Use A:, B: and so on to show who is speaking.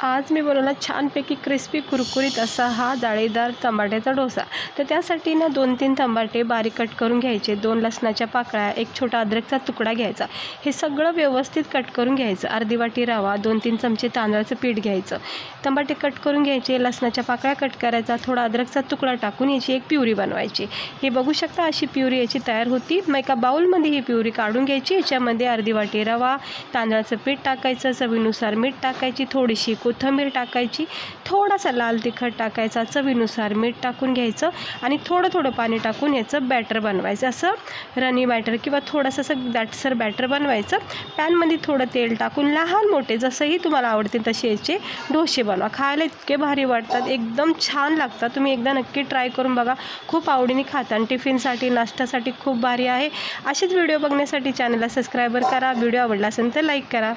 A: आज मी बनवला छानपैकी क्रिस्पी कुरकुरीत असा हा जाळीदार टमाट्याचा डोसा। तर त्यासाठी ना 2-3 टमाटे बारीक कट करून घ्यायचे, 2 लसणाच्या पाकळ्या, 1 छोटा अद्रकचा तुकडा घ्यायचा। हे सगळं व्यवस्थित कट करून घ्यायचं। अर्धी वाटी रवा, 2-3 चमचे तांदळाचं पीठ घ्यायचं। टमाटे कट करून घ्यायचे, लसणाच्या पाकळ्या कट करायचा, थोडा अद्रकचा तुकडा टाकून याची एक प्युरी बनवायची। हे बघू शकता अशी प्युरी याची तयार होती। मग एका बाउलमध्ये ही प्युरी काढून घ्यायची। याच्यामध्ये अर्धी वाटी रवा, तांदळाचं पीठ टाकायचं, चवीनुसार मीठ टाकायची, थोडीशी कोथिंबीर टाकायची, थोडासा लाल तिखट टाकायचा, चवीनुसार मीठ टाकून घ्यायचं आणि थोडं पाणी टाकून याचं बॅटर बनवायचं। असं रनी बॅटर किंवा थोडंसं असं दाटसर बॅटर बनवायचं। पॅनमध्ये थोडं तेल टाकून लहान मोठे जसंही तुम्हाला आवडतील तसे याचे डोसे बनवा। खायला इतके भारी वाटतात, एकदम छान लागतात। तुम्ही एकदा नक्की ट्राय करून बघा, खूप आवडीने खाता आणि टिफिनसाठी नाश्त्यासाठी खूप भारी आहे। असेच व्हिडिओ बघण्यासाठी चॅनलला सबस्क्राईब करा। व्हिडिओ आवडला असेल तर लाईक करा।